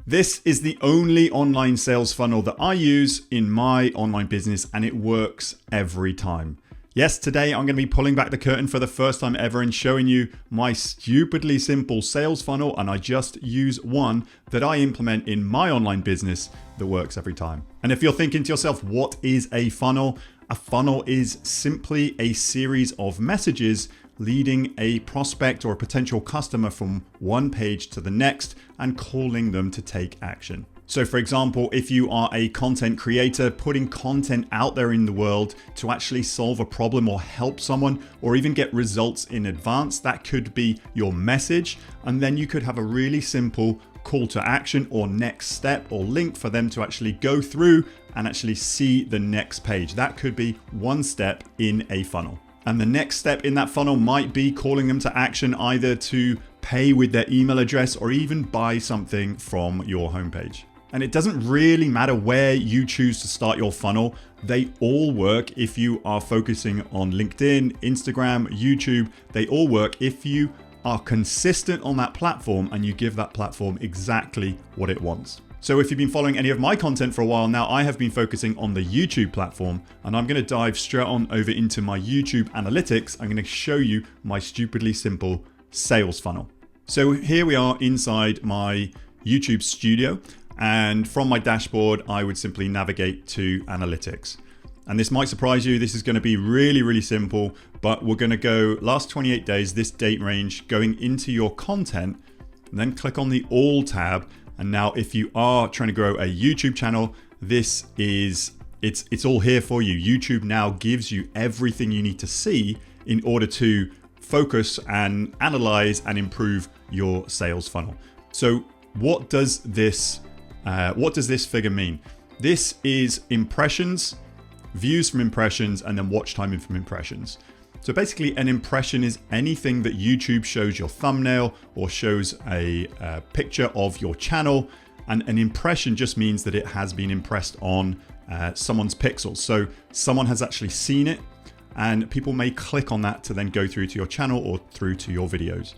This is the only online sales funnel that I use in my online business, and it works every time. Yes, today I'm going to be pulling back the curtain for the first time ever and showing you my stupidly simple sales funnel, and I just use one that I implement in my online business that works every time. And if you're thinking to yourself, what is a funnel? A funnel is simply a series of messages leading a prospect or a potential customer from one page to the next and calling them to take action. So for example, if you are a content creator, putting content out there in the world to actually solve a problem or help someone or even get results in advance, that could be your message. And then you could have a really simple call to action or next step or link for them to actually go through and actually see the next page. That could be one step in a funnel. And the next step in that funnel might be calling them to action, either to pay with their email address or even buy something from your homepage. And it doesn't really matter where you choose to start your funnel. They all work if you are focusing on LinkedIn, Instagram, YouTube. They all work if you are consistent on that platform and you give that platform exactly what it wants. So if you've been following any of my content for a while now, I have been focusing on the YouTube platform, and I'm going to dive straight on over into my YouTube analytics. I'm going to show you my stupidly simple sales funnel. So here we are inside my YouTube studio, and from my dashboard, I would simply navigate to analytics. And this might surprise you. This is going to be really, really simple, but we're going to go last 28 days, this date range, going into your content, and then click on the All tab. And now if you are trying to grow a YouTube channel, this is, it's all here for you. YouTube now gives you everything you need to see in order to focus and analyze and improve your sales funnel. So what does this figure mean? This is impressions, views from impressions, and then watch time from impressions. So basically an impression is anything that YouTube shows your thumbnail or shows a picture of your channel. And an impression just means that it has been impressed on someone's pixels. So someone has actually seen it, and people may click on that to then go through to your channel or through to your videos.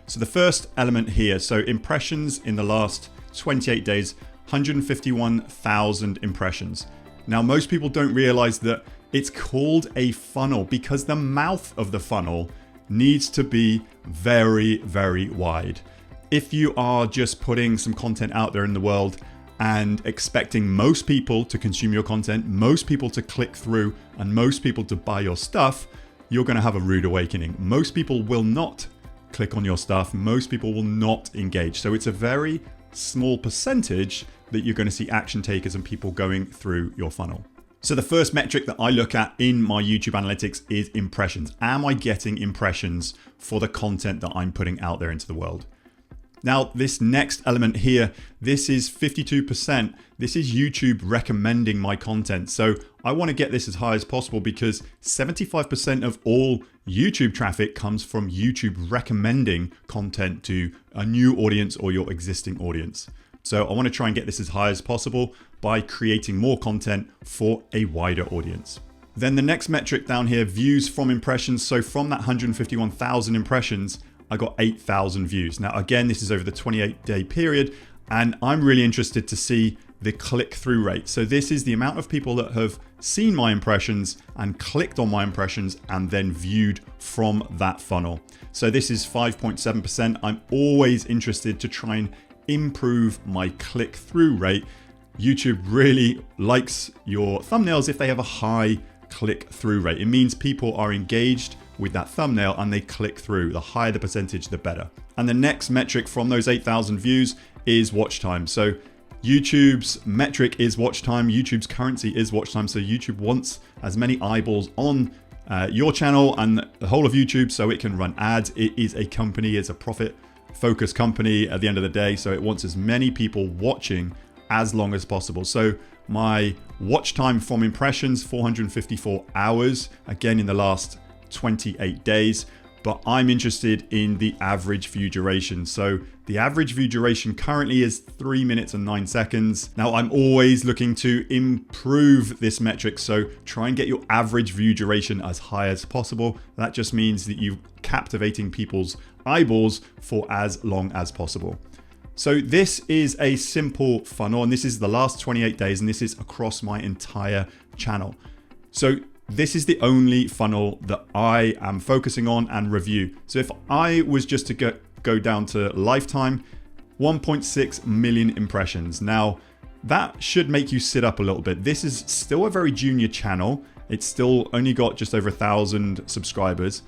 So the first element here, so impressions in the last 28 days, 151,000 impressions. Now, most people don't realize that it's called a funnel because the mouth of the funnel needs to be very, very wide. If you are just putting some content out there in the world and expecting most people to consume your content, most people to click through, and most people to buy your stuff, you're going to have a rude awakening. Most people will not click on your stuff. Most people will not engage. So it's a very small percentage that you're going to see action takers and people going through your funnel. So the first metric that I look at in my YouTube analytics is impressions. Am I getting impressions for the content that I'm putting out there into the world? Now, this next element here, this is 52%. This is YouTube recommending my content. So I want to get this as high as possible because 75% of all YouTube traffic comes from YouTube recommending content to a new audience or your existing audience. So I want to try and get this as high as possible by creating more content for a wider audience. Then the next metric down here, views from impressions. So from that 151,000 impressions, I got 8,000 views. Now, again, this is over the 28-day period, and I'm really interested to see the click-through rate. So this is the amount of people that have seen my impressions and clicked on my impressions and then viewed from that funnel. So this is 5.7%. I'm always interested to try and improve my click-through rate. YouTube really likes your thumbnails if they have a high click-through rate. It means people are engaged with that thumbnail and they click through. The higher the percentage, the better. And the next metric from those 8,000 views is watch time. So YouTube's metric is watch time. YouTube's currency is watch time. So YouTube wants as many eyeballs on your channel and the whole of YouTube so it can run ads. It is a company, it's a profit-focused company at the end of the day. So it wants as many people watching as long as possible. So my watch time from impressions, 454 hours, again in the last 28 days. But I'm interested in the average view duration. So the average view duration currently is 3 minutes and 9 seconds. Now I'm always looking to improve this metric. So try and get your average view duration as high as possible. That just means that you're captivating people's eyeballs for as long as possible. So this is a simple funnel, and this is the last 28 days, and this is across my entire channel. So this is the only funnel that I am focusing on and review. So if I was just to go down to lifetime, 1.6 million impressions. Now, that should make you sit up a little bit. This is still a very junior channel. It's still only got just over 1,000 subscribers.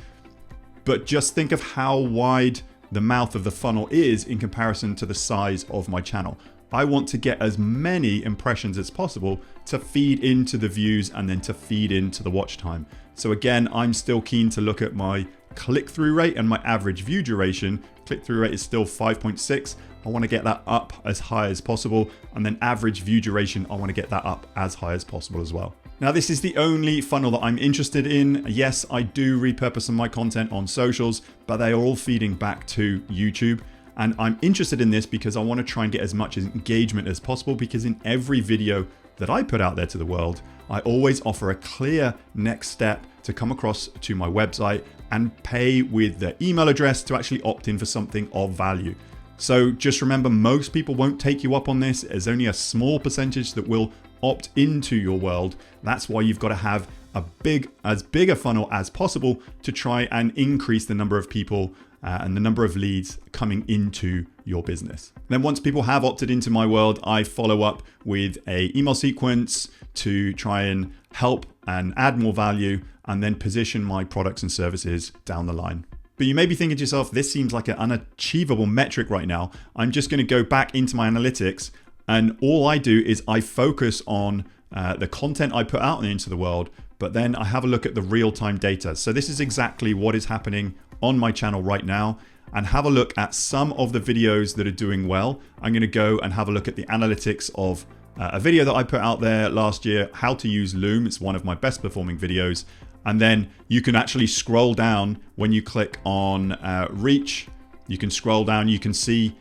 But just think of how wide the mouth of the funnel is in comparison to the size of my channel. I want to get as many impressions as possible to feed into the views and then to feed into the watch time. So again, I'm still keen to look at my click-through rate and my average view duration. Click-through rate is still 5.6. I want to get that up as high as possible. And then average view duration, I want to get that up as high as possible as well. Now, this is the only funnel that I'm interested in. Yes, I do repurpose some of my content on socials, but they are all feeding back to YouTube. And I'm interested in this because I want to try and get as much engagement as possible, because in every video that I put out there to the world, I always offer a clear next step to come across to my website and pay with their email address to actually opt in for something of value. So just remember, most people won't take you up on this. There's only a small percentage that will opt into your world. That's why you've got to have as big a funnel as possible to try and increase the number of people and the number of leads coming into your business. Then once people have opted into my world, I follow up with an email sequence to try and help and add more value, and then position my products and services down the line. But you may be thinking to yourself, this seems like an unachievable metric right now. I'm just going to go back into my analytics, and all I do is I focus on the content I put out into the world, but then I have a look at the real-time data. So this is exactly what is happening on my channel right now, and have a look at some of the videos that are doing well. I'm going to go and have a look at the analytics of a video that I put out there last year, how to use Loom. It's one of my best performing videos. And then you can actually scroll down when you click on reach. You can scroll down, you can see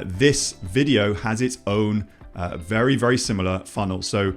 this video has its own very, very similar funnel. So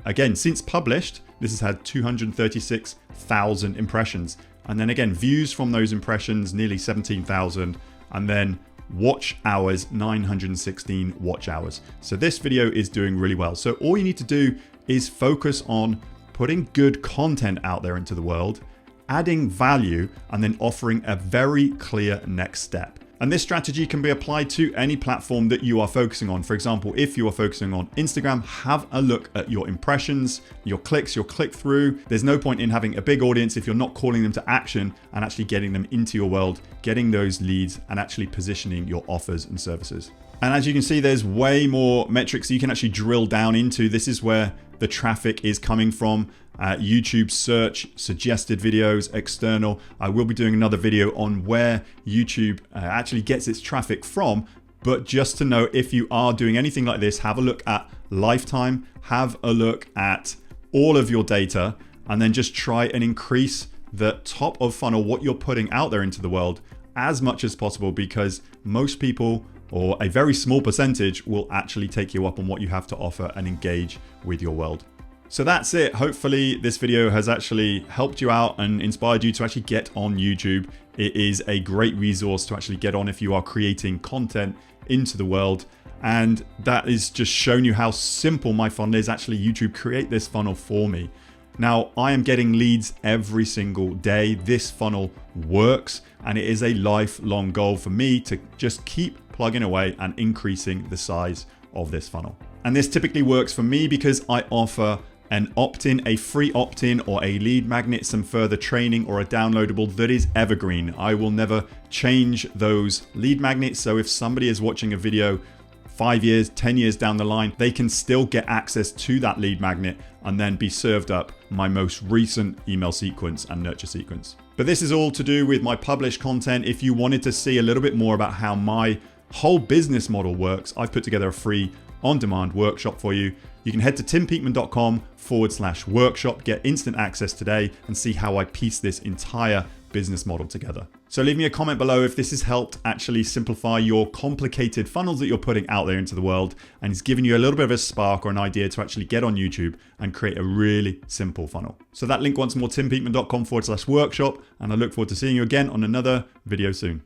again, since published, this has had 236,000 impressions. And then again, views from those impressions, nearly 17,000. And then watch hours, 916 watch hours. So this video is doing really well. So all you need to do is focus on putting good content out there into the world, adding value, and then offering a very clear next step. And this strategy can be applied to any platform that you are focusing on. For example, if you are focusing on Instagram, have a look at your impressions, your clicks, your click through. There's no point in having a big audience if you're not calling them to action and actually getting them into your world, getting those leads, and actually positioning your offers and services. And as you can see, there's way more metrics you can actually drill down into. This is where the traffic is coming from. YouTube search, suggested videos, external. I will be doing another video on where YouTube actually gets its traffic from. But just to know, if you are doing anything like this, have a look at lifetime, have a look at all of your data, and then just try and increase the top of funnel, what you're putting out there into the world, as much as possible, because most people, or a very small percentage, will actually take you up on what you have to offer and engage with your world. So that's it. Hopefully this video has actually helped you out and inspired you to actually get on YouTube. It is a great resource to actually get on if you are creating content into the world. And that is just shown you how simple my funnel is. Actually, YouTube create this funnel for me. Now, I am getting leads every single day. This funnel works, and it is a lifelong goal for me to just keep plugging away and increasing the size of this funnel. And this typically works for me because I offer an opt-in, a free opt-in, or a lead magnet, some further training, or a downloadable that is evergreen. I will never change those lead magnets. So if somebody is watching a video 5 years, 10 years down the line, they can still get access to that lead magnet and then be served up my most recent email sequence and nurture sequence. But this is all to do with my published content. If you wanted to see a little bit more about how my whole business model works, I've put together a free on-demand workshop for you. You can head to timpeakman.com/workshop, get instant access today, and see how I piece this entire business model together. So leave me a comment below if this has helped actually simplify your complicated funnels that you're putting out there into the world, and it's given you a little bit of a spark or an idea to actually get on YouTube and create a really simple funnel. So that link once more, timpeakman.com/workshop, and I look forward to seeing you again on another video soon.